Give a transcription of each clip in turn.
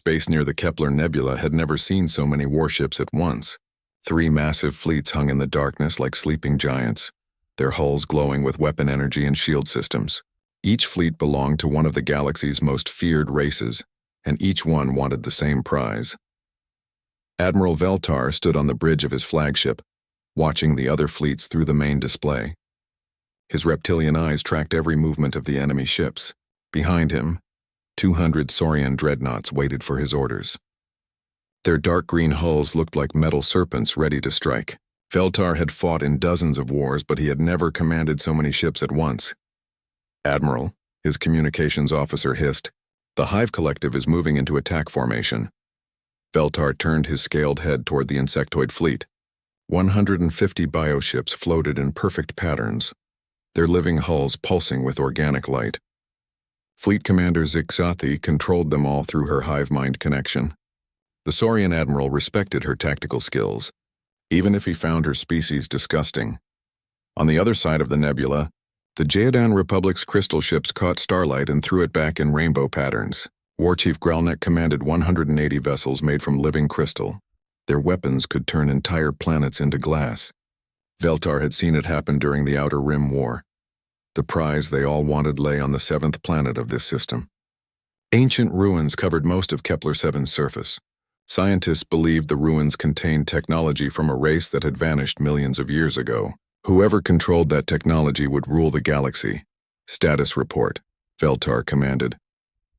space near the Kepler Nebula had never seen so many warships at once. 3 massive fleets hung in the darkness like sleeping giants, their hulls glowing with weapon energy and shield systems. Each fleet belonged to one of the galaxy's most feared races, and each one wanted the same prize. Admiral Veltar stood on the bridge of his flagship, watching the other fleets through the main display. His reptilian eyes tracked every movement of the enemy ships. Behind him, 200 Saurian dreadnoughts waited for his orders. Their dark green hulls looked like metal serpents ready to strike. Veltar had fought in dozens of wars, but he had never commanded so many ships at once. "Admiral," his communications officer hissed, "the Hive Collective is moving into attack formation." Veltar turned his scaled head toward the insectoid fleet. 150 bioships floated in perfect patterns, their living hulls pulsing with organic light. Fleet Commander Zixathi controlled them all through her hive-mind connection. The Saurian admiral respected her tactical skills, even if he found her species disgusting. On the other side of the nebula, the Jaydan Republic's crystal ships caught starlight and threw it back in rainbow patterns. War Chief Gralnek commanded 180 vessels made from living crystal. Their weapons could turn entire planets into glass. Veltar had seen it happen during the Outer Rim War. The prize they all wanted lay on the 7th planet of this system. Ancient ruins covered most of Kepler-7's surface. Scientists believed the ruins contained technology from a race that had vanished millions of years ago. Whoever controlled that technology would rule the galaxy. "Status report," Veltar commanded.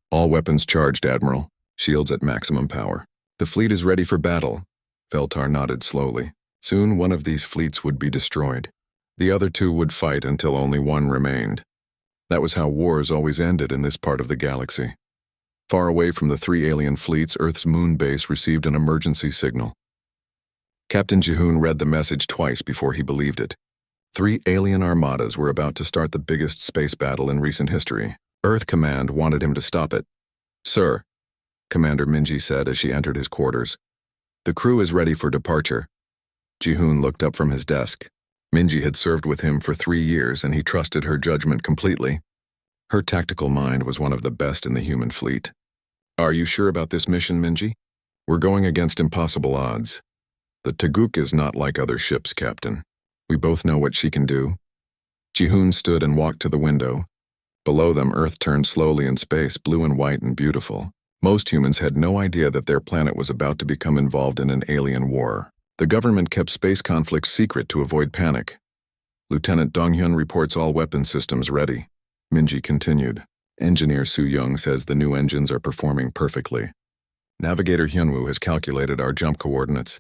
"All weapons charged, Admiral. Shields at maximum power." "The fleet is ready for battle," Veltar nodded slowly. Soon one of these fleets would be destroyed. The other 2 would fight until only one remained. That was how wars always ended in this part of the galaxy. Far away from the 3 alien fleets, Earth's moon base received an emergency signal. Captain Jihoon read the message twice before he believed it. 3 alien armadas were about to start the biggest space battle in recent history. Earth Command wanted him to stop it. "Sir," Commander Minji said as she entered his quarters, "the crew is ready for departure." Jihoon looked up from his desk. Minji had served with him for 3 years, and he trusted her judgment completely. Her tactical mind was one of the best in the human fleet. "Are you sure about this mission, Minji? We're going against impossible odds. The Taguk is not like other ships, Captain. We both know what she can do." Jihoon stood and walked to the window. Below them, Earth turned slowly in space, blue and white and beautiful. Most humans had no idea that their planet was about to become involved in an alien war. The government kept space conflicts secret to avoid panic. "Lieutenant Donghyun reports all weapon systems ready," Minji continued. "Engineer Su Young says the new engines are performing perfectly. Navigator Hyunwoo has calculated our jump coordinates.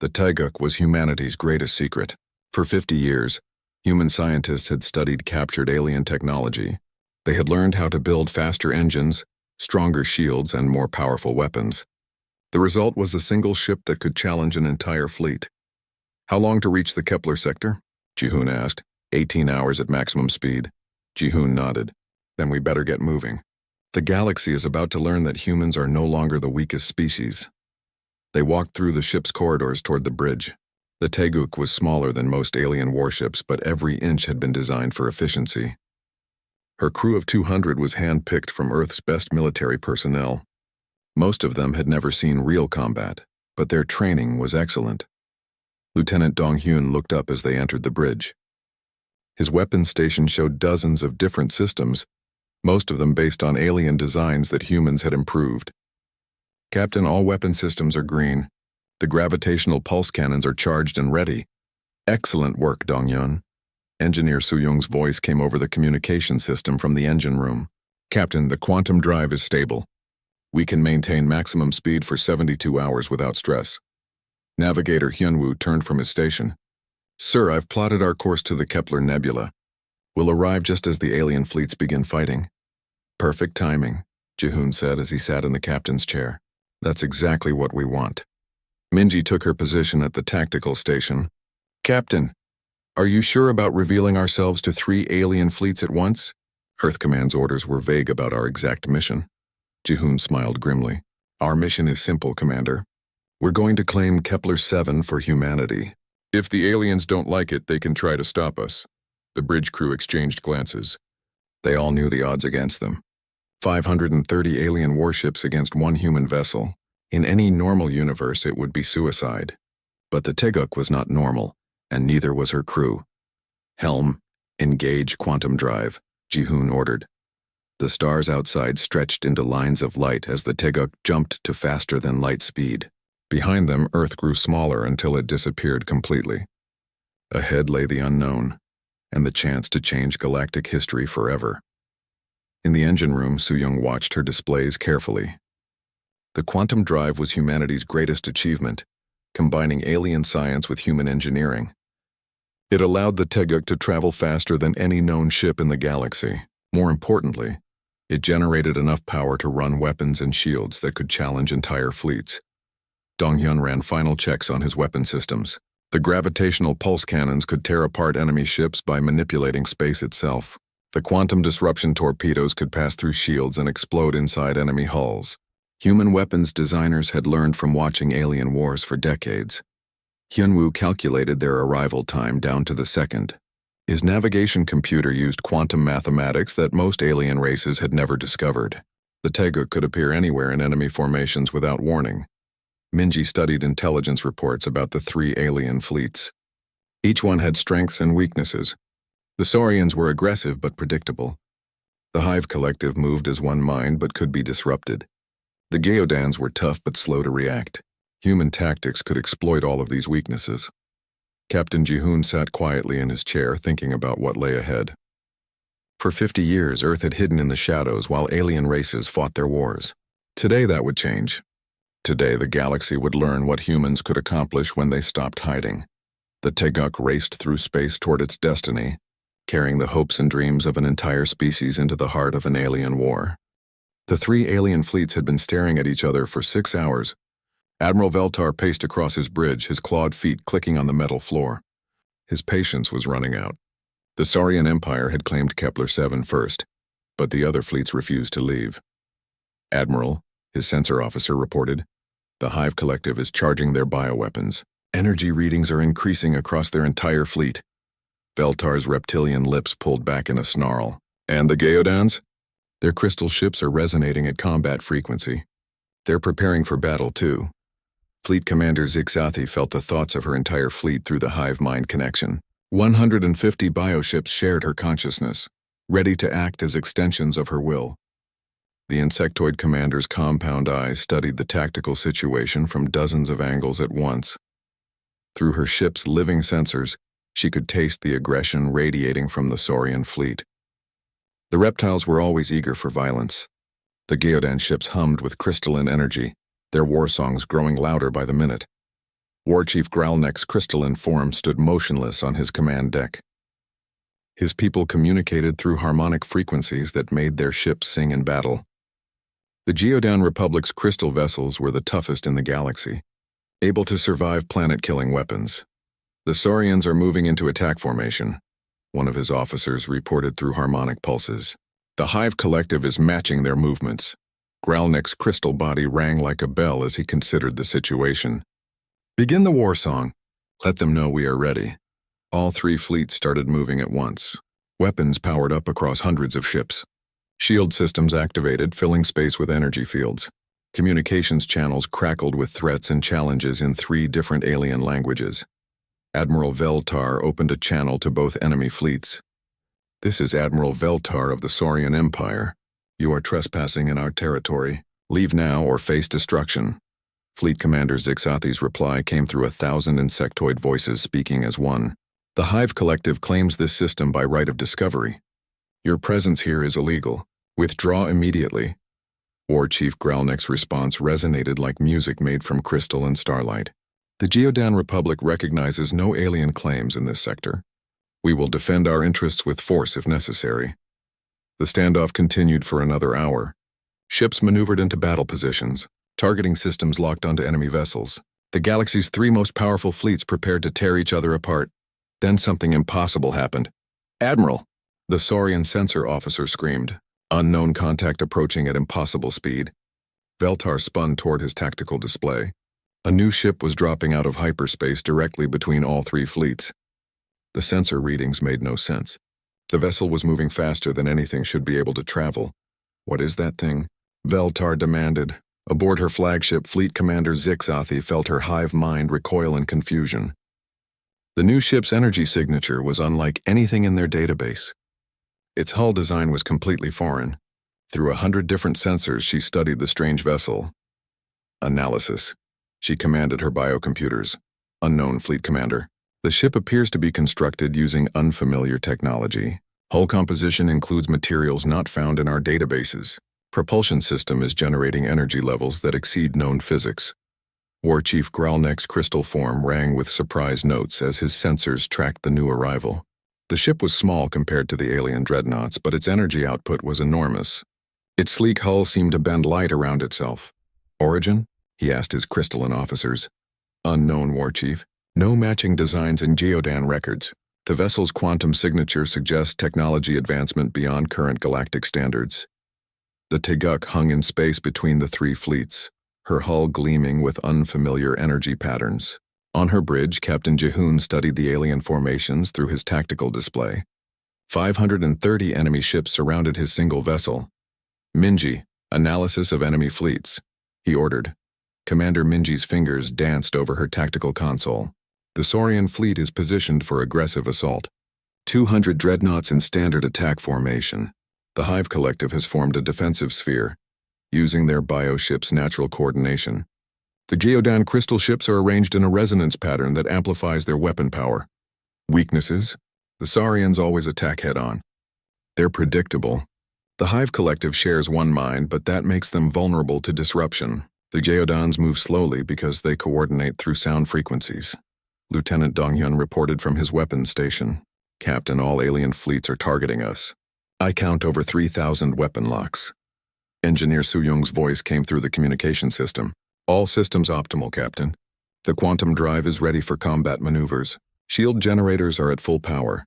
The Taeguk was humanity's greatest secret. For 50 years, human scientists had studied captured alien technology. They had learned how to build faster engines, stronger shields, and more powerful weapons. The result was a single ship that could challenge an entire fleet. "How long to reach the Kepler sector?" Jihoon asked. 18 hours at maximum speed." Jihoon nodded. "Then we better get moving. The galaxy is about to learn that humans are no longer the weakest species." They walked through the ship's corridors toward the bridge. The Taeguk was smaller than most alien warships, but every inch had been designed for efficiency. Her crew of 200 was hand-picked from Earth's best military personnel. Most of them had never seen real combat, but their training was excellent. Lieutenant Donghyun looked up as they entered the bridge. His weapons station showed dozens of different systems, most of them based on alien designs that humans had improved. "Captain, all weapon systems are green. The gravitational pulse cannons are charged and ready." "Excellent work, Donghyun." Engineer Soo-young's voice came over the communication system from the engine room. "Captain, the quantum drive is stable. We can maintain maximum speed for 72 hours without stress." Navigator Hyunwoo turned from his station. "Sir, I've plotted our course to the Kepler Nebula. We'll arrive just as the alien fleets begin fighting." "Perfect timing," Jihoon said as he sat in the captain's chair. "That's exactly what we want." Minji took her position at the tactical station. "Captain, are you sure about revealing ourselves to 3 alien fleets at once?" Earth Command's orders were vague about our exact mission. Jihoon smiled grimly. "Our mission is simple, Commander. We're going to claim Kepler-7 for humanity. If the aliens don't like it, they can try to stop us." The bridge crew exchanged glances. They all knew the odds against them. 530 alien warships against one human vessel. In any normal universe, it would be suicide. But the Teguk was not normal, and neither was her crew. Helm, engage quantum drive, Ji-hoon ordered. The stars outside stretched into lines of light as the Teguk jumped to faster than light speed. Behind them, Earth grew smaller until it disappeared completely. Ahead lay the unknown, and the chance to change galactic history forever. In the engine room, Soo-young watched her displays carefully. The quantum drive was humanity's greatest achievement, combining alien science with human engineering. It allowed the Teguk to travel faster than any known ship in the galaxy. More importantly, it generated enough power to run weapons and shields that could challenge entire fleets. Dong-hyun ran final checks on his weapon systems. The gravitational pulse cannons could tear apart enemy ships by manipulating space itself. The quantum disruption torpedoes could pass through shields and explode inside enemy hulls. Human weapons designers had learned from watching alien wars for decades. Hyunwoo calculated their arrival time down to the second. His navigation computer used quantum mathematics that most alien races had never discovered. The Teguk could appear anywhere in enemy formations without warning. Minji studied intelligence reports about the 3 alien fleets. Each one had strengths and weaknesses. The Saurians were aggressive but predictable. The Hive Collective moved as one mind but could be disrupted. The Geodans were tough but slow to react. Human tactics could exploit all of these weaknesses. Captain Ji-hoon sat quietly in his chair thinking about what lay ahead. For 50 years, Earth had hidden in the shadows while alien races fought their wars. Today that would change. Today the galaxy would learn what humans could accomplish when they stopped hiding. The Teguk raced through space toward its destiny, carrying the hopes and dreams of an entire species into the heart of an alien war. The 3 alien fleets had been staring at each other for 6 hours. Admiral Veltar paced across his bridge, his clawed feet clicking on the metal floor. His patience was running out. The Saurian Empire had claimed Kepler-7 first, but the other fleets refused to leave. Admiral, his sensor officer reported, the Hive Collective is charging their bioweapons. Energy readings are increasing across their entire fleet. Veltar's reptilian lips pulled back in a snarl. And the Geodans? Their crystal ships are resonating at combat frequency. They're preparing for battle too. Fleet Commander Zixathi felt the thoughts of her entire fleet through the hive-mind connection. 150 bioships shared her consciousness, ready to act as extensions of her will. The insectoid commander's compound eyes studied the tactical situation from dozens of angles at once. Through her ship's living sensors, she could taste the aggression radiating from the Saurian fleet. The reptiles were always eager for violence. The Geodan ships hummed with crystalline energy, their war songs growing louder by the minute. War Chief Growlneck's crystalline form stood motionless on his command deck. His people communicated through harmonic frequencies that made their ships sing in battle. The Geodan Republic's crystal vessels were the toughest in the galaxy, able to survive planet-killing weapons. The Saurians are moving into attack formation, one of his officers reported through harmonic pulses. The Hive Collective is matching their movements. Growlneck's crystal body rang like a bell as he considered the situation. Begin the war song. Let them know we are ready. All 3 fleets started moving at once. Weapons powered up across hundreds of ships. Shield systems activated, filling space with energy fields. Communications channels crackled with threats and challenges in 3 different alien languages. Admiral Veltar opened a channel to both enemy fleets. This is Admiral Veltar of the Saurian Empire. You are trespassing in our territory. Leave now or face destruction. Fleet Commander Zixathi's reply came through 1,000 insectoid voices speaking as one. The Hive Collective claims this system by right of discovery. Your presence here is illegal. Withdraw immediately. War Chief Growlneck's response resonated like music made from crystal and starlight. The Geodan Republic recognizes no alien claims in this sector. We will defend our interests with force if necessary. The standoff continued for another hour. Ships maneuvered into battle positions, targeting systems locked onto enemy vessels. The galaxy's 3 most powerful fleets prepared to tear each other apart. Then something impossible happened. Admiral! The Saurian sensor officer screamed. Unknown contact approaching at impossible speed. Veltar spun toward his tactical display. A new ship was dropping out of hyperspace directly between all 3 fleets. The sensor readings made no sense. The vessel was moving faster than anything should be able to travel, What is that thing? Veltar demanded. Aboard her flagship, Fleet Commander Zixathi felt her hive mind recoil in confusion. The new ship's energy signature was unlike anything in their database. Its hull design was completely foreign. Through 100 different sensors, she studied the strange vessel. Analysis. She commanded her biocomputers. Unknown Fleet Commander. The ship appears to be constructed using unfamiliar technology. Hull composition includes materials not found in our databases. Propulsion system is generating energy levels that exceed known physics. War Chief Gralneck's crystal form rang with surprise notes as his sensors tracked the new arrival. The ship was small compared to the alien dreadnoughts, but its energy output was enormous. Its sleek hull seemed to bend light around itself. Origin? He asked his crystalline officers. Unknown, War Chief. No matching designs in Geodan records. The vessel's quantum signature suggests technology advancement beyond current galactic standards. The Teguk hung in space between the three fleets, her hull gleaming with unfamiliar energy patterns. On her bridge, Captain Jihoon studied the alien formations through his tactical display. 530 enemy ships surrounded his single vessel. Minji, analysis of enemy fleets, he ordered. Commander Minji's fingers danced over her tactical console. The Saurian fleet is positioned for aggressive assault. 200 dreadnoughts in standard attack formation. The Hive Collective has formed a defensive sphere, using their bioship's natural coordination. The Geodan crystal ships are arranged in a resonance pattern that amplifies their weapon power. Weaknesses? The Saurians always attack head-on. They're predictable. The Hive Collective shares one mind, but that makes them vulnerable to disruption. The Geodans move slowly because they coordinate through sound frequencies. Lieutenant Donghyun reported from his weapons station. Captain, all alien fleets are targeting us. I count over 3,000 weapon locks. Engineer Soo-young's voice came through the communication system. All systems optimal, Captain. The quantum drive is ready for combat maneuvers. Shield generators are at full power.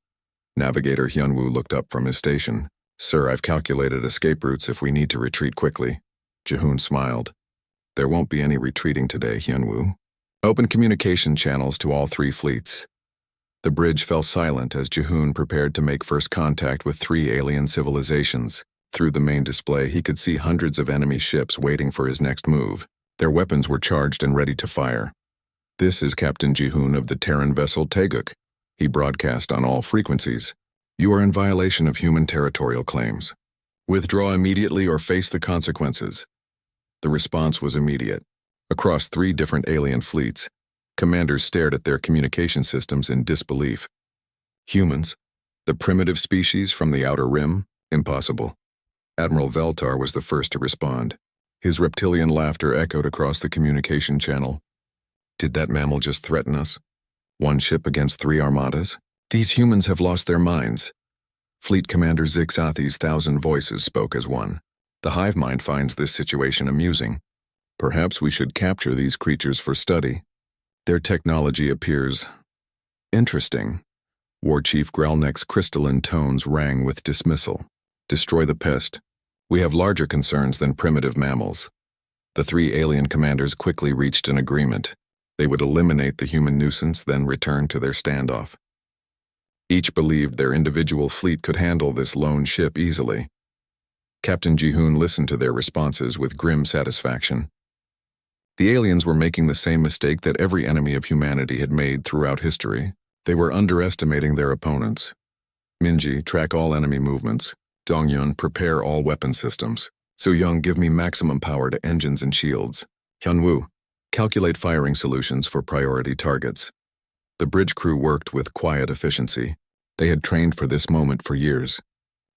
Navigator Hyunwoo looked up from his station. Sir, I've calculated escape routes if we need to retreat quickly. Jihoon smiled. There won't be any retreating today, Hyunwoo. Open communication channels to all three fleets. The bridge fell silent as Jihoon prepared to make first contact with three alien civilizations. Through the main display, he could see hundreds of enemy ships waiting for his next move. Their weapons were charged and ready to fire. This is Captain Jihoon of the Terran vessel Teguk. He broadcast on all frequencies. You are in violation of human territorial claims. Withdraw immediately or face the consequences. The response was immediate. Across 3 different alien fleets, commanders stared at their communication systems in disbelief. Humans, the primitive species from the Outer Rim, impossible. Admiral Veltar was the first to respond. His reptilian laughter echoed across the communication channel. Did that mammal just threaten us? 1 ship against 3 armadas? These humans have lost their minds. Fleet Commander Zixathi's 1,000 voices spoke as one. The hive mind finds this situation amusing. Perhaps we should capture these creatures for study. Their technology appears interesting. War Chief Gralneck's crystalline tones rang with dismissal. Destroy the pest. We have larger concerns than primitive mammals. The 3 alien commanders quickly reached an agreement. They would eliminate the human nuisance, then return to their standoff. Each believed their individual fleet could handle this lone ship easily. Captain Jihoon listened to their responses with grim satisfaction. The aliens were making the same mistake that every enemy of humanity had made throughout history. They were underestimating their opponents. Minji, track all enemy movements. Dongyun, prepare all weapon systems. Soo-young, give me maximum power to engines and shields. Hyunwoo, calculate firing solutions for priority targets. The bridge crew worked with quiet efficiency. They had trained for this moment for years.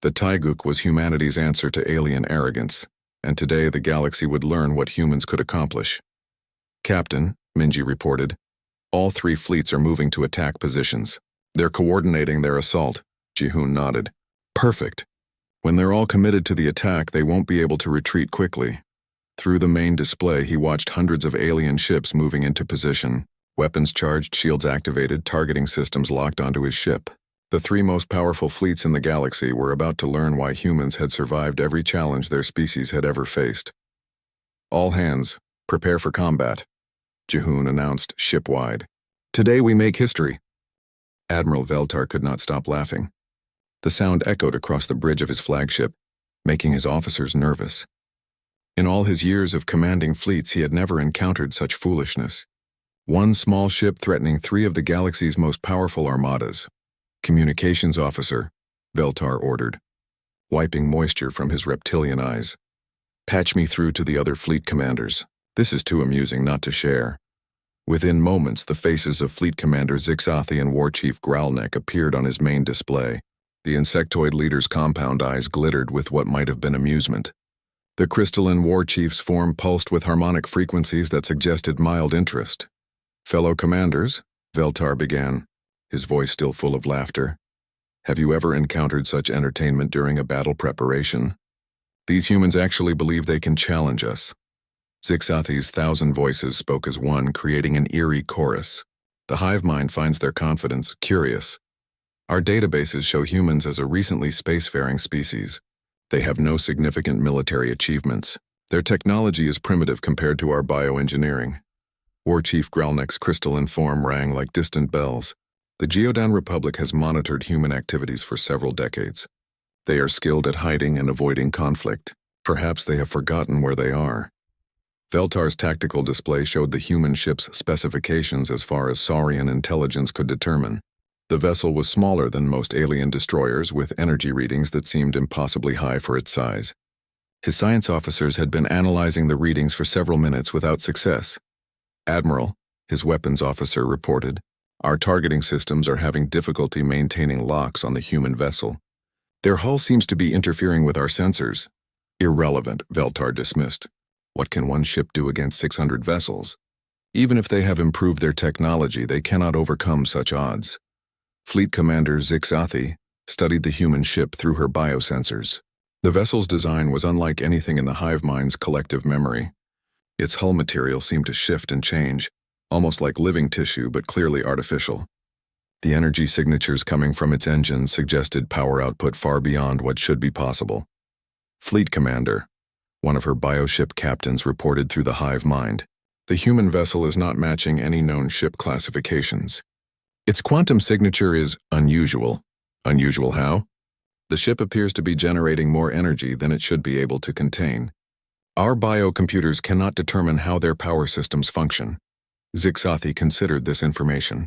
The Taiguk was humanity's answer to alien arrogance, and today the galaxy would learn what humans could accomplish. Captain, Minji reported, all 3 fleets are moving to attack positions. They're coordinating their assault. Jihoon nodded. Perfect. When they're all committed to the attack, they won't be able to retreat quickly. Through the main display, he watched hundreds of alien ships moving into position. Weapons charged, shields activated, targeting systems locked onto his ship. The 3 most powerful fleets in the galaxy were about to learn why humans had survived every challenge their species had ever faced. All hands, prepare for combat, Jihoon announced ship-wide. Today we make history. Admiral Veltar could not stop laughing. The sound echoed across the bridge of his flagship. making his officers nervous. In all his years of commanding fleets, he had never encountered such foolishness. One small ship threatening three of the galaxy's most powerful armadas. Communications officer, Veltar ordered, wiping moisture from his reptilian eyes. Patch me through to the other fleet commanders. This is too amusing not to share. Within moments, the faces of Fleet Commander Zixathi and War Chief Growlneck appeared on his main display. The insectoid leader's compound eyes glittered with what might have been amusement. The crystalline War Chief's form pulsed with harmonic frequencies that suggested mild interest. Fellow commanders, Veltar began, his voice still full of laughter. Have you ever encountered such entertainment during a battle preparation? These humans actually believe they can challenge us. Zixathi's 1,000 voices spoke as one, creating an eerie chorus. The hive mind finds their confidence curious. Our databases show humans as a recently spacefaring species. They have no significant military achievements. Their technology is primitive compared to our bioengineering. War Chief Growlneck's crystalline form rang like distant bells. The Geodan Republic has monitored human activities for several decades. They are skilled at hiding and avoiding conflict. Perhaps they have forgotten where they are. Veltar's tactical display showed the human ship's specifications as far as Saurian intelligence could determine. The vessel was smaller than most alien destroyers, with energy readings that seemed impossibly high for its size. His science officers had been analyzing the readings for several minutes without success. Admiral, his weapons officer reported, our targeting systems are having difficulty maintaining locks on the human vessel. Their hull seems to be interfering with our sensors. Irrelevant, Veltar dismissed. What can one ship do against 600 vessels? Even if they have improved their technology, they cannot overcome such odds. Fleet Commander Zixathi studied the human ship through her biosensors. The vessel's design was unlike anything in the hive mind's collective memory. Its hull material seemed to shift and change, almost like living tissue but clearly artificial. The energy signatures coming from its engines suggested power output far beyond what should be possible. Fleet Commander, one of her bioship captains, reported through the hive mind. The human vessel is not matching any known ship classifications. Its quantum signature is unusual. Unusual how? The ship appears to be generating more energy than it should be able to contain. Our biocomputers cannot determine how their power systems function. Zixathi considered this information.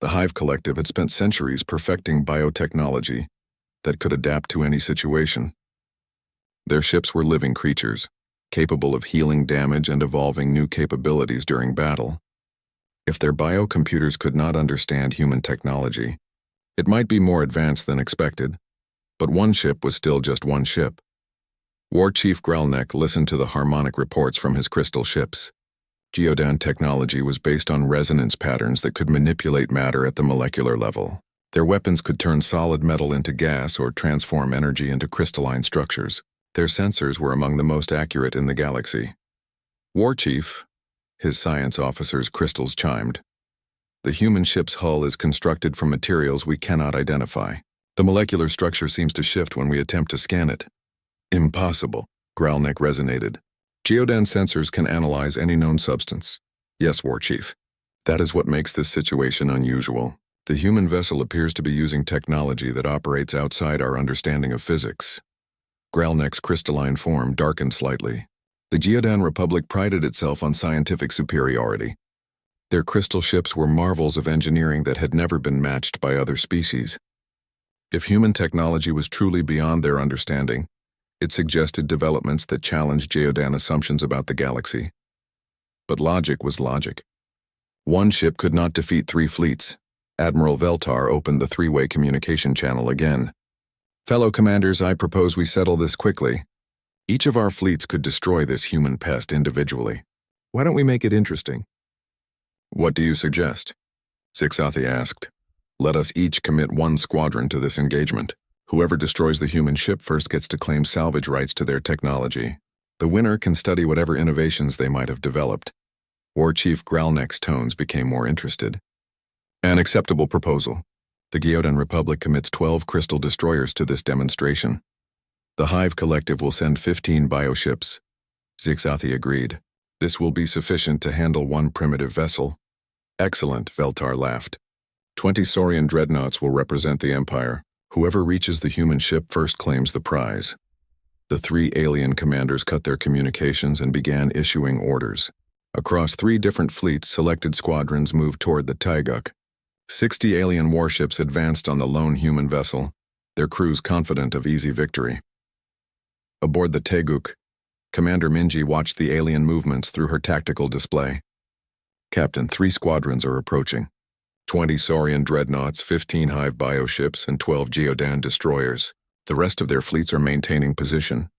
The Hive Collective had spent centuries perfecting biotechnology that could adapt to any situation. Their ships were living creatures, capable of healing damage and evolving new capabilities during battle. If their biocomputers could not understand human technology, it might be more advanced than expected, but one ship was still just one ship. War Chief Growlneck listened to the harmonic reports from his crystal ships. Geodan technology was based on resonance patterns that could manipulate matter at the molecular level. Their weapons could turn solid metal into gas or transform energy into crystalline structures. Their sensors were among the most accurate in the galaxy. War Chief, his science officer's crystals chimed. The human ship's hull is constructed from materials we cannot identify. The molecular structure seems to shift when we attempt to scan it. Impossible, Growlneck resonated. Geodan sensors can analyze any known substance. Yes, War Chief. That is what makes this situation unusual. The human vessel appears to be using technology that operates outside our understanding of physics. Growlneck's crystalline form darkened slightly. The Geodan Republic prided itself on scientific superiority. Their crystal ships were marvels of engineering that had never been matched by other species. If human technology was truly beyond their understanding, it suggested developments that challenged Geodan assumptions about the galaxy. But logic was logic. One ship could not defeat three fleets. Admiral Veltar opened the three-way communication channel again. Fellow commanders, I propose we settle this quickly. Each of our fleets could destroy this human pest individually. Why don't we make it interesting? What do you suggest? Zixathi asked. Let us each commit one squadron to this engagement. Whoever destroys the human ship first gets to claim salvage rights to their technology. The winner can study whatever innovations they might have developed. War Chief Growlneck's tones became more interested. An acceptable proposal. The Geodan Republic commits 12 crystal destroyers to this demonstration. The Hive Collective will send 15 bioships. Zixathi agreed. This will be sufficient to handle one primitive vessel. Excellent, Veltar laughed. 20 Saurian dreadnoughts will represent the Empire. Whoever reaches the human ship first claims the prize. The three alien commanders cut their communications and began issuing orders. Across 3 different fleets, selected squadrons moved toward the Taeguk. 60 alien warships advanced on the lone human vessel, their crews confident of easy victory. Aboard the Taeguk, Commander Minji watched the alien movements through her tactical display. Captain, 3 squadrons are approaching. 20 Saurian dreadnoughts, 15 hive bioships, and 12 Geodan destroyers. The rest of their fleets are maintaining position.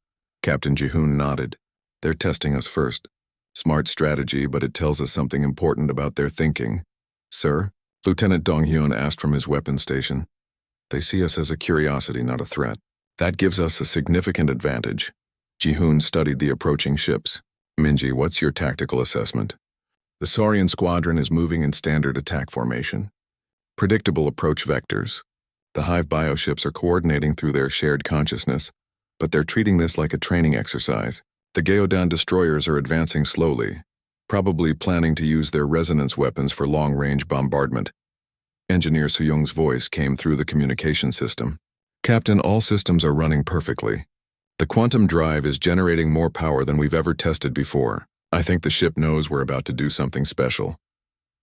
Captain Jihoon nodded. They're testing us first. Smart strategy, but it tells us something important about their thinking. Sir? Lieutenant Donghyun asked from his weapons station. They see us as a curiosity, not a threat. That gives us a significant advantage. Jihoon studied the approaching ships. Minji, what's your tactical assessment? The Saurian squadron is moving in standard attack formation. Predictable approach vectors. The hive bioships are coordinating through their shared consciousness, but they're treating this like a training exercise. The Geodan destroyers are advancing slowly, probably planning to use their resonance weapons for long-range bombardment. Engineer Soo-young's voice came through the communication system. Captain, all systems are running perfectly. The quantum drive is generating more power than we've ever tested before. I think the ship knows we're about to do something special.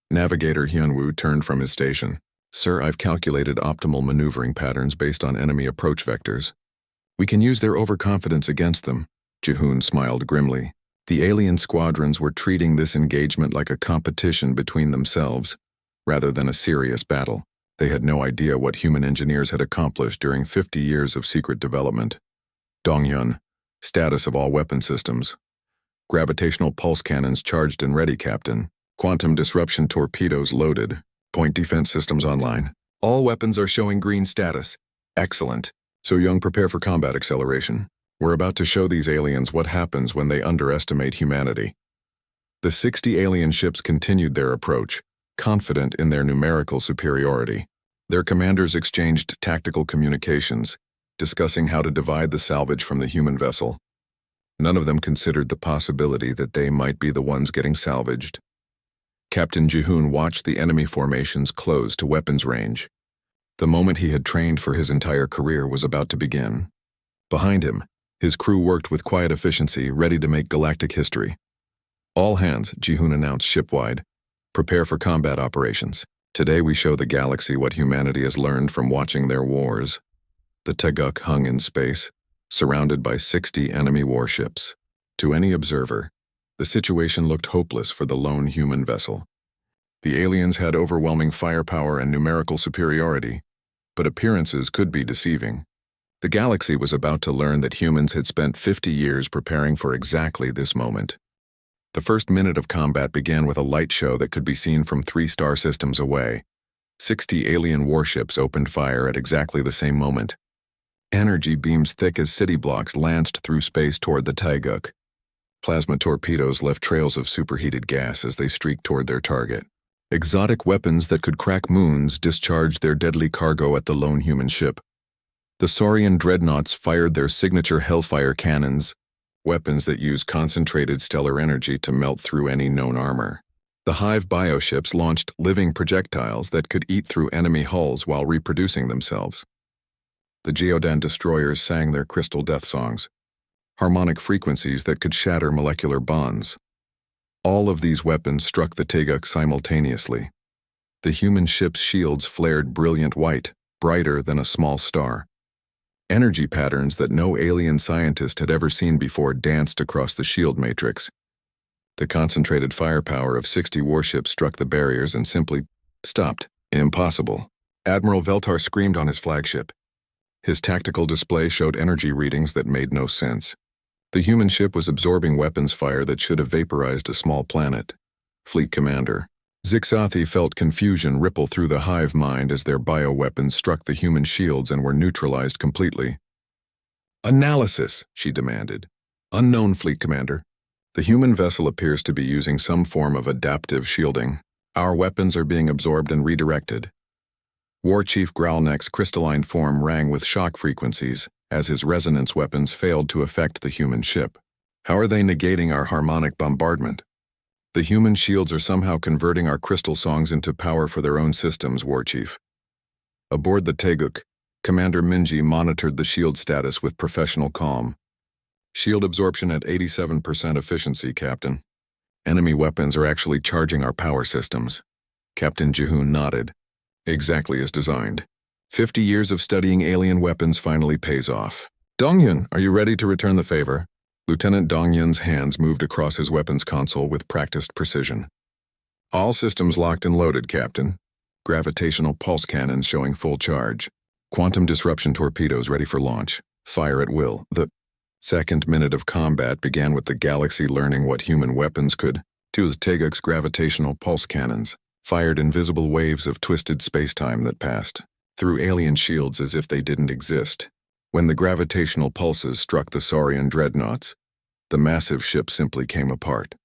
Navigator Hyunwoo turned from his station. Sir, I've calculated optimal maneuvering patterns based on enemy approach vectors. We can use their overconfidence against them. Jihoon smiled grimly. The alien squadrons were treating this engagement like a competition between themselves, rather than a serious battle. They had no idea what human engineers had accomplished during 50 years of secret development. Donghyun, status of all weapon systems. Gravitational pulse cannons charged and ready, Captain. Quantum disruption torpedoes loaded. Point defense systems online. All weapons are showing green status. Excellent. So-young, prepare for combat acceleration. We're about to show these aliens what happens when they underestimate humanity. The 60 alien ships continued their approach, confident in their numerical superiority. Their commanders exchanged tactical communications, discussing how to divide the salvage from the human vessel. None of them considered the possibility that they might be the ones getting salvaged. Captain Jihoon watched the enemy formations close to weapons range. The moment he had trained for his entire career was about to begin. Behind him, his crew worked with quiet efficiency, ready to make galactic history. All hands, Jihoon announced shipwide. Prepare for combat operations. Today we show the galaxy what humanity has learned from watching their wars. The Taeguk hung in space, surrounded by 60 enemy warships. To any observer, the situation looked hopeless for the lone human vessel. The aliens had overwhelming firepower and numerical superiority, but appearances could be deceiving. The galaxy was about to learn that humans had spent 50 years preparing for exactly this moment. The first minute of combat began with a light show that could be seen from 3 star systems away. 60 alien warships opened fire at exactly the same moment. Energy beams thick as city blocks lanced through space toward the Taeguk. Plasma torpedoes left trails of superheated gas as they streaked toward their target. Exotic weapons that could crack moons discharged their deadly cargo at the lone human ship. The Saurian dreadnoughts fired their signature Hellfire cannons, weapons that use concentrated stellar energy to melt through any known armor. The hive bioships launched living projectiles that could eat through enemy hulls while reproducing themselves. The Geodan destroyers sang their crystal death songs, harmonic frequencies that could shatter molecular bonds. All of these weapons struck the Taeguk simultaneously. The human ship's shields flared brilliant white, brighter than a small star. Energy patterns that no alien scientist had ever seen before danced across the shield matrix. The concentrated firepower of 60 warships struck the barriers and simply stopped. Impossible. Admiral Veltar screamed on his flagship. His tactical display showed energy readings that made no sense. The human ship was absorbing weapons fire that should have vaporized a small planet. Fleet Commander Zixathi felt confusion ripple through the hive mind as their bioweapons struck the human shields and were neutralized completely. Analysis, she demanded. Unknown, Fleet Commander. The human vessel appears to be using some form of adaptive shielding. Our weapons are being absorbed and redirected. War Chief Growlneck's crystalline form rang with shock frequencies as his resonance weapons failed to affect the human ship. How are they negating our harmonic bombardment? The human shields are somehow converting our crystal songs into power for their own systems, War Chief. Aboard the Taeguk, Commander Minji monitored the shield status with professional calm. Shield absorption at 87% efficiency, Captain. Enemy weapons are actually charging our power systems. Captain Jihoon nodded. Exactly as designed. 50 years of studying alien weapons finally pays off. Dongyun, are you ready to return the favor? Lieutenant Dongyun's hands moved across his weapons console with practiced precision. All systems locked and loaded, Captain. Gravitational pulse cannons showing full charge. Quantum disruption torpedoes ready for launch. Fire at will. The second minute of combat began with the galaxy learning what human weapons could. Two of the Teguk's gravitational pulse cannons fired invisible waves of twisted space-time that passed through alien shields as if they didn't exist. When the gravitational pulses struck the Saurian dreadnoughts, the massive ship simply came apart.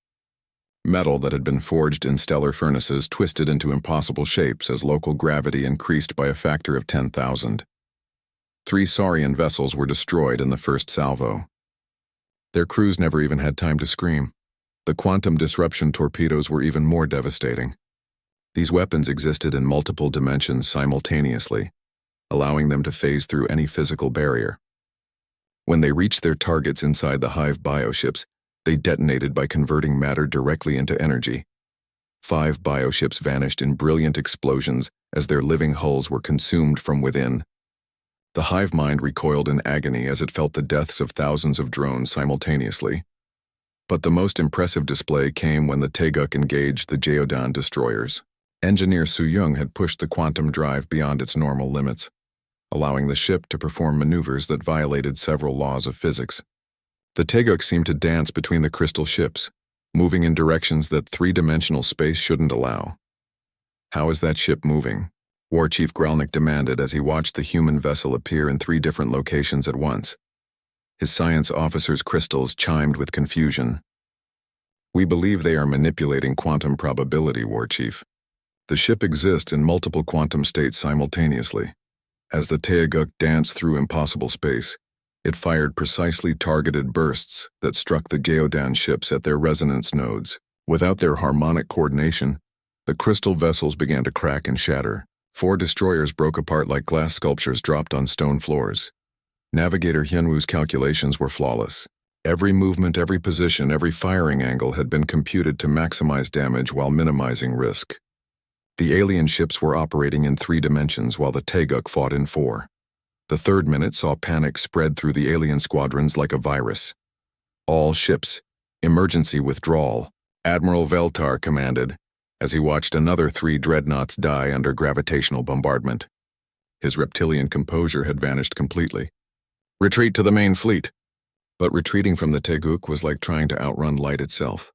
Metal that had been forged in stellar furnaces twisted into impossible shapes as local gravity increased by a factor of 10,000. 3 Saurian vessels were destroyed in the first salvo. Their crews never even had time to scream. The quantum disruption torpedoes were even more devastating. These weapons existed in multiple dimensions simultaneously, allowing them to phase through any physical barrier. When they reached their targets inside the Hive bioships, they detonated by converting matter directly into energy. 5 bioships vanished in brilliant explosions as their living hulls were consumed from within. The hive mind recoiled in agony as it felt the deaths of thousands of drones simultaneously. But the most impressive display came when the Teguk engaged the Geodan destroyers. Engineer Su-young had pushed the quantum drive beyond its normal limits, allowing the ship to perform maneuvers that violated several laws of physics. The Teguk seemed to dance between the crystal ships, moving in directions that 3-dimensional space shouldn't allow. "How is that ship moving?" War Chief Gralnik demanded as he watched the human vessel appear in 3 different locations at once. His science officer's crystals chimed with confusion. "We believe they are manipulating quantum probability, War Chief. The ship exists in multiple quantum states simultaneously. As the Teguk danced through impossible space, it fired precisely targeted bursts that struck the Geodan ships at their resonance nodes. Without their harmonic coordination, the crystal vessels began to crack and shatter. 4 destroyers broke apart like glass sculptures dropped on stone floors. Navigator Hyunwoo's calculations were flawless. Every movement, every position, every firing angle had been computed to maximize damage while minimizing risk. The alien ships were operating in 3 dimensions while the Teguk fought in 4. The 3rd minute saw panic spread through the alien squadrons like a virus. "All ships, emergency withdrawal," Admiral Veltar commanded, as he watched another 3 dreadnoughts die under gravitational bombardment. His reptilian composure had vanished completely. "Retreat to the main fleet." But retreating from the Teguk was like trying to outrun light itself.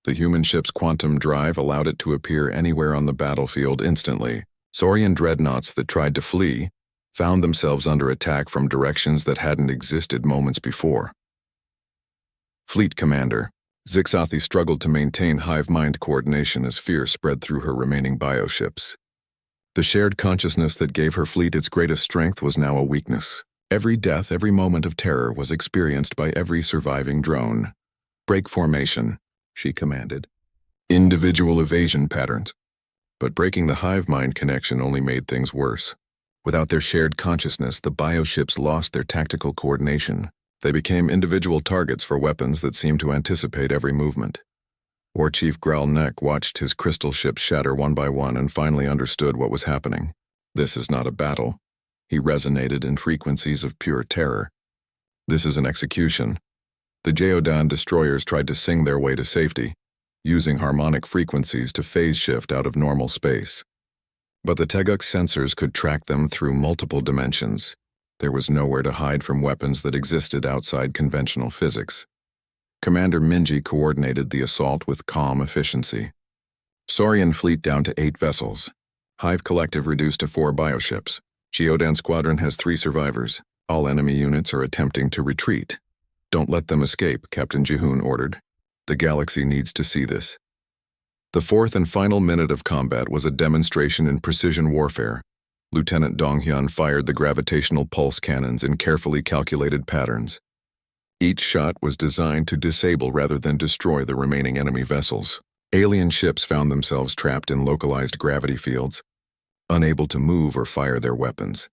The human ship's quantum drive allowed it to appear anywhere on the battlefield instantly. Saurian dreadnoughts that tried to flee found themselves under attack from directions that hadn't existed moments before. Fleet Commander Zixathi struggled to maintain hive-mind coordination as fear spread through her remaining bioships. The shared consciousness that gave her fleet its greatest strength was now a weakness. Every death, every moment of terror was experienced by every surviving drone. "Break formation," she commanded. "Individual evasion patterns." But breaking the hive-mind connection only made things worse. Without their shared consciousness, the bioships lost their tactical coordination. They became individual targets for weapons that seemed to anticipate every movement. War Chief Gralnek watched his crystal ships shatter one by one and finally understood what was happening. This is not a battle. He resonated in frequencies of pure terror. This is an execution. The Geodan destroyers tried to sing their way to safety, using harmonic frequencies to phase shift out of normal space. But the Teguk's sensors could track them through multiple dimensions. There was nowhere to hide from weapons that existed outside conventional physics. Commander Minji coordinated the assault with calm efficiency. Saurian fleet down to 8 vessels. Hive Collective reduced to 4 bioships. Geodan Squadron has 3 survivors. All enemy units are attempting to retreat. "Don't let them escape," Captain Jihoon ordered. "The galaxy needs to see this." The 4th and final minute of combat was a demonstration in precision warfare. Lieutenant Donghyun fired the gravitational pulse cannons in carefully calculated patterns. Each shot was designed to disable rather than destroy the remaining enemy vessels. Alien ships found themselves trapped in localized gravity fields, unable to move or fire their weapons.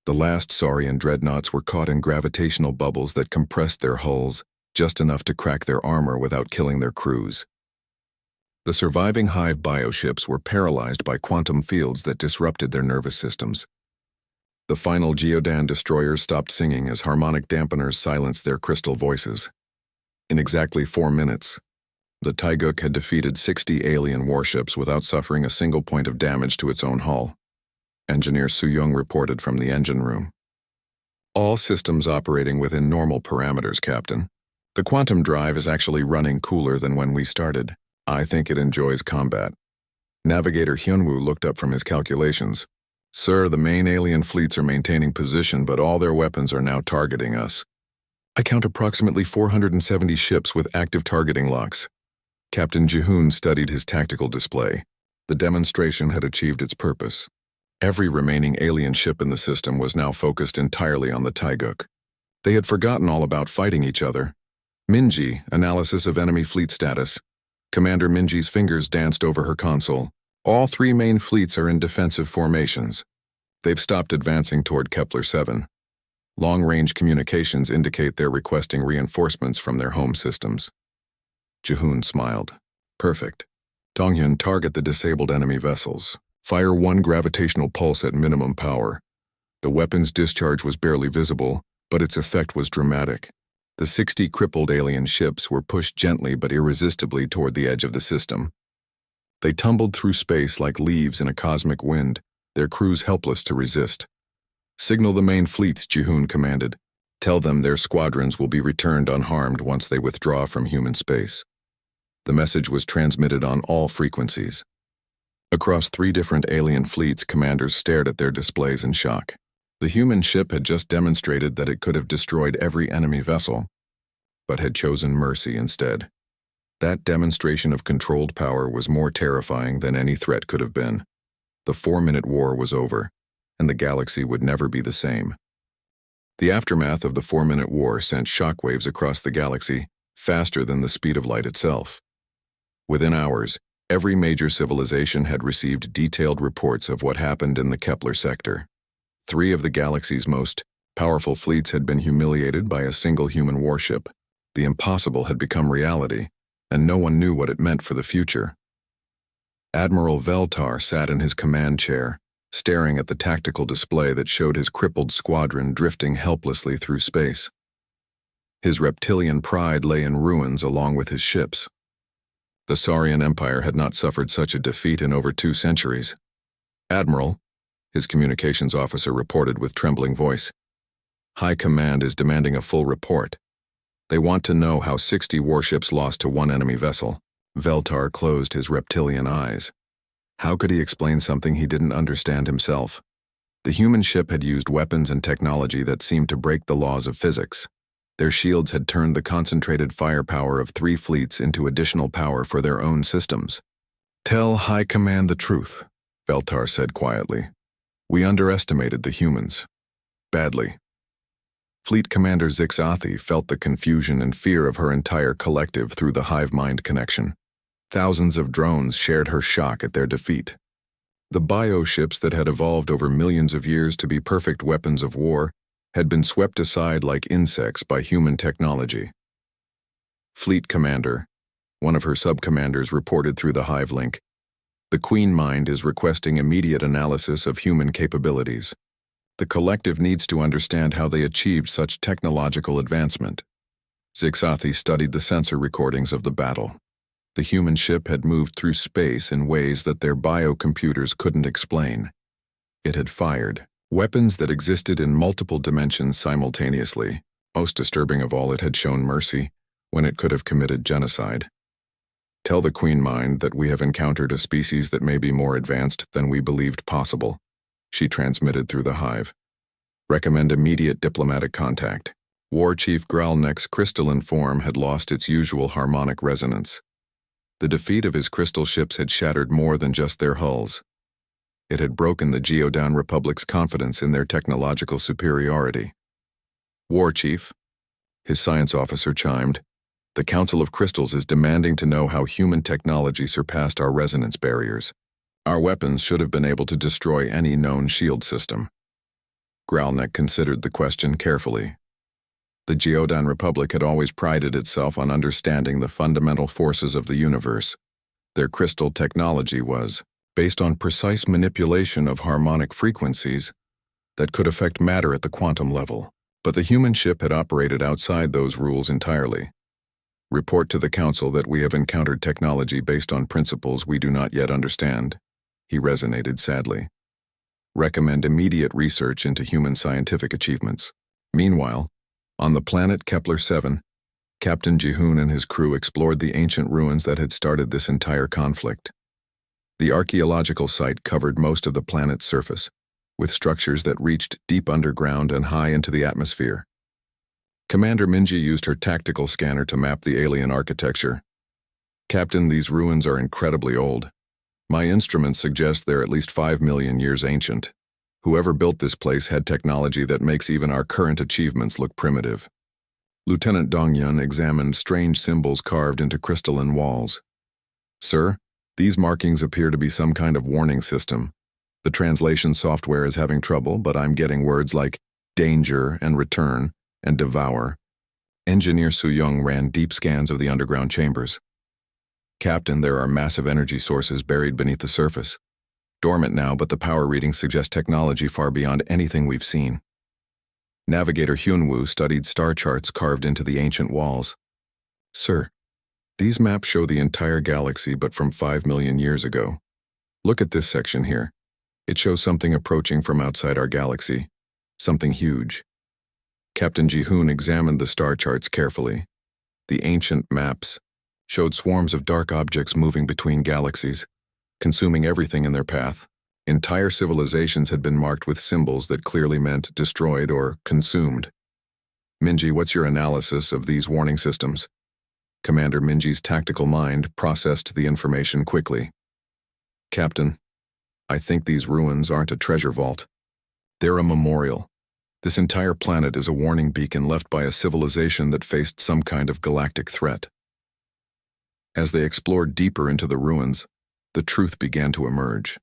The last Saurian dreadnoughts were caught in gravitational bubbles that compressed their hulls just enough to crack their armor without killing their crews. The surviving Hive bioships were paralyzed by quantum fields that disrupted their nervous systems. The final Geodan destroyers stopped singing as harmonic dampeners silenced their crystal voices. In exactly 4 minutes, the Taiguk had defeated 60 alien warships without suffering a single point of damage to its own hull. Engineer Suyong reported from the engine room. All systems operating within normal parameters, Captain. The quantum drive is actually running cooler than when we started. I think it enjoys combat. Navigator Hyunwoo looked up from his calculations. Sir, the main alien fleets are maintaining position, but all their weapons are now targeting us. I count approximately 470 ships with active targeting locks. Captain Jihoon studied his tactical display. The demonstration had achieved its purpose. Every remaining alien ship in the system was now focused entirely on the Taiguk. They had forgotten all about fighting each other. Minji, analysis of enemy fleet status. Commander Minji's fingers danced over her console. All 3 main fleets are in defensive formations. They've stopped advancing toward Kepler 7. Long-range communications indicate they're requesting reinforcements from their home systems. Jihoon smiled. Perfect. Donghyun, target the disabled enemy vessels. Fire 1 gravitational pulse at minimum power. The weapon's discharge was barely visible, but its effect was dramatic. The 60 crippled alien ships were pushed gently but irresistibly toward the edge of the system. They tumbled through space like leaves in a cosmic wind, their crews helpless to resist. Signal the main fleets, Jihoon commanded. Tell them their squadrons will be returned unharmed once they withdraw from human space. The message was transmitted on all frequencies. Across 3 different alien fleets, commanders stared at their displays in shock. The human ship had just demonstrated that it could have destroyed every enemy vessel, but had chosen mercy instead. That demonstration of controlled power was more terrifying than any threat could have been. The 4-minute war was over, and the galaxy would never be the same. The aftermath of the 4-minute war sent shockwaves across the galaxy, faster than the speed of light itself. Within hours, every major civilization had received detailed reports of what happened in the Kepler sector. 3 of the galaxy's most powerful fleets had been humiliated by a single human warship. The impossible had become reality, and no one knew what it meant for the future. Admiral Veltar sat in his command chair, staring at the tactical display that showed his crippled squadron drifting helplessly through space. His reptilian pride lay in ruins along with his ships. The Saurian Empire had not suffered such a defeat in over 2 centuries. Admiral, his communications officer reported with trembling voice. High Command is demanding a full report. They want to know how 60 warships lost to 1 enemy vessel. Veltar closed his reptilian eyes. How could he explain something he didn't understand himself? The human ship had used weapons and technology that seemed to break the laws of physics. Their shields had turned the concentrated firepower of 3 fleets into additional power for their own systems. Tell High Command the truth, Veltar said quietly. We underestimated the humans. Badly. Fleet Commander Zixathi felt the confusion and fear of her entire collective through the hive mind connection. Thousands of drones shared her shock at their defeat. The bioships that had evolved over millions of years to be perfect weapons of war had been swept aside like insects by human technology. Fleet Commander, one of her sub-commanders reported through the hive link, the Queen Mind is requesting immediate analysis of human capabilities. The collective needs to understand how they achieved such technological advancement. Zixathi studied the sensor recordings of the battle. The human ship had moved through space in ways that their biocomputers couldn't explain. It had fired weapons that existed in multiple dimensions simultaneously. Most disturbing of all, it had shown mercy when it could have committed genocide. Tell the Queen Mind that we have encountered a species that may be more advanced than we believed possible, she transmitted through the hive. Recommend immediate diplomatic contact. War Chief Gralneck's crystalline form had lost its usual harmonic resonance. The defeat of his crystal ships had shattered more than just their hulls. It had broken the Geodan Republic's confidence in their technological superiority. War Chief, his science officer chimed, the Council of Crystals is demanding to know how human technology surpassed our resonance barriers. Our weapons should have been able to destroy any known shield system. Gralnek considered the question carefully. The Geodan Republic had always prided itself on understanding the fundamental forces of the universe. Their crystal technology was based on precise manipulation of harmonic frequencies that could affect matter at the quantum level. But the human ship had operated outside those rules entirely. Report to the Council that we have encountered technology based on principles we do not yet understand. He resonated sadly. Recommend immediate research into human scientific achievements. Meanwhile, on the planet Kepler-7, Captain Jihoon and his crew explored the ancient ruins that had started this entire conflict. The archaeological site covered most of the planet's surface, with structures that reached deep underground and high into the atmosphere. Commander Minji used her tactical scanner to map the alien architecture. Captain, these ruins are incredibly old. My instruments suggest they're at least 5 million years ancient. Whoever built this place had technology that makes even our current achievements look primitive. Lieutenant Dongyun examined strange symbols carved into crystalline walls. Sir, these markings appear to be some kind of warning system. The translation software is having trouble, but I'm getting words like danger and return and devour. Engineer Su-young ran deep scans of the underground chambers. Captain, there are massive energy sources buried beneath the surface. Dormant now, but the power readings suggest technology far beyond anything we've seen. Navigator Hyunwoo studied star charts carved into the ancient walls. Sir, these maps show the entire galaxy but from 5 million years ago. Look at this section here. It shows something approaching from outside our galaxy. Something huge. Captain Jihoon examined the star charts carefully. The ancient maps showed swarms of dark objects moving between galaxies, consuming everything in their path. Entire civilizations had been marked with symbols that clearly meant destroyed or consumed. Minji, what's your analysis of these warning systems? Commander Minji's tactical mind processed the information quickly. Captain, I think these ruins aren't a treasure vault. They're a memorial. This entire planet is a warning beacon left by a civilization that faced some kind of galactic threat. As they explored deeper into the ruins, the truth began to emerge.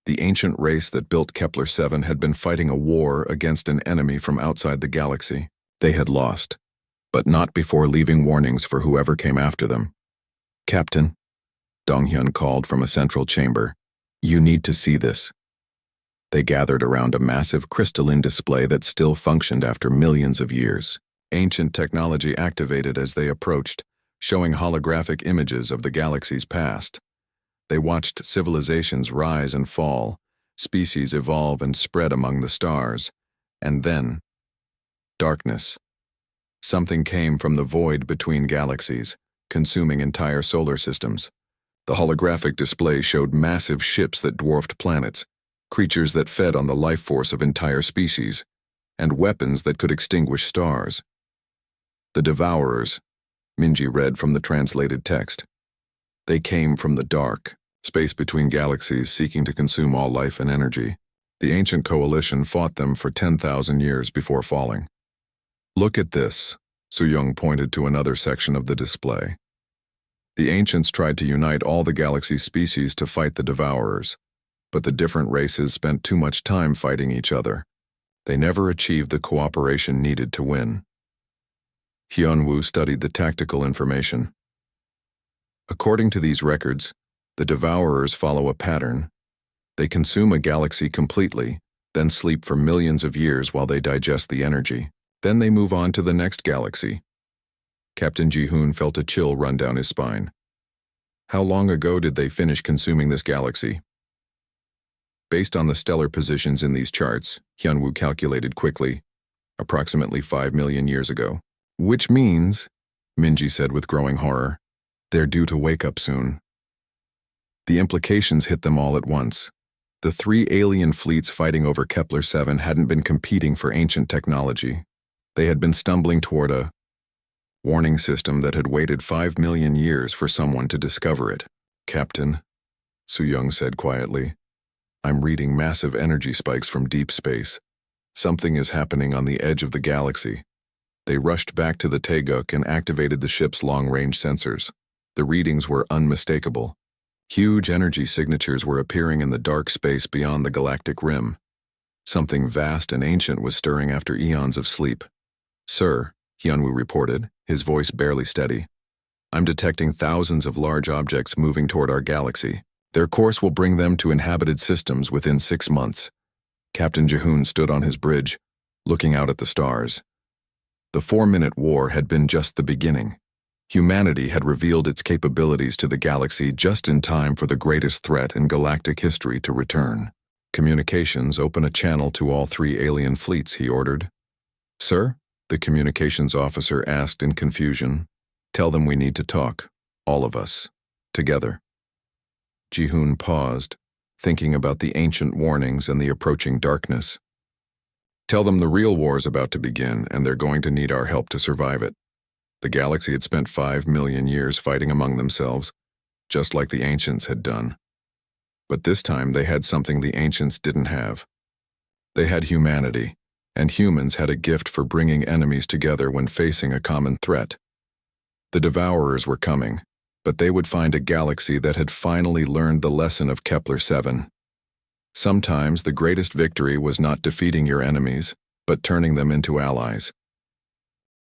The ancient race that built Kepler-7 had been fighting a war against an enemy from outside the galaxy. They had lost, but not before leaving warnings for whoever came after them. Captain, Donghyun called from a central chamber, you need to see this. They gathered around a massive crystalline display that still functioned after millions of years. Ancient technology activated as they approached, showing holographic images of the galaxy's past. They watched civilizations rise and fall, species evolve and spread among the stars, and then, darkness. Something came from the void between galaxies, consuming entire solar systems. The holographic display showed massive ships that dwarfed planets, creatures that fed on the life force of entire species, and weapons that could extinguish stars. The Devourers, Minji read from the translated text. They came from the dark, space between galaxies seeking to consume all life and energy. The ancient coalition fought them for 10,000 years before falling. Look at this, Su-young pointed to another section of the display. The ancients tried to unite all the galaxy's species to fight the Devourers, but the different races spent too much time fighting each other. They never achieved the cooperation needed to win. Hyunwoo studied the tactical information. According to these records, the Devourers follow a pattern. They consume a galaxy completely, then sleep for millions of years while they digest the energy. Then they move on to the next galaxy. Captain Jihoon felt a chill run down his spine. How long ago did they finish consuming this galaxy? Based on the stellar positions in these charts, Hyunwoo calculated quickly, approximately 5 million years ago. Which means, Minji said with growing horror, they're due to wake up soon. The implications hit them all at once. The 3 alien fleets fighting over Kepler-7 hadn't been competing for ancient technology. They had been stumbling toward a warning system that had waited 5 million years for someone to discover it. Captain, Su-young said quietly, I'm reading massive energy spikes from deep space. Something is happening on the edge of the galaxy. They rushed back to the Taeguk and activated the ship's long-range sensors. The readings were unmistakable. Huge energy signatures were appearing in the dark space beyond the galactic rim. Something vast and ancient was stirring after eons of sleep. "Sir," Hyunwoo reported, his voice barely steady, "I'm detecting thousands of large objects moving toward our galaxy. Their course will bring them to inhabited systems within 6 months." Captain Jihoon stood on his bridge, looking out at the stars. The 4-minute war had been just the beginning. Humanity had revealed its capabilities to the galaxy just in time for the greatest threat in galactic history to return. "Communications, open a channel to all 3 alien fleets," he ordered. "Sir?" the communications officer asked in confusion. "Tell them we need to talk. All of us. Together." Jihoon paused, thinking about the ancient warnings and the approaching darkness. "Tell them the real war is about to begin, and they're going to need our help to survive it." The galaxy had spent 5 million years fighting among themselves, just like the ancients had done. But this time they had something the ancients didn't have. They had humanity, and humans had a gift for bringing enemies together when facing a common threat. The Devourers were coming, but they would find a galaxy that had finally learned the lesson of Kepler-7. Sometimes the greatest victory was not defeating your enemies, but turning them into allies.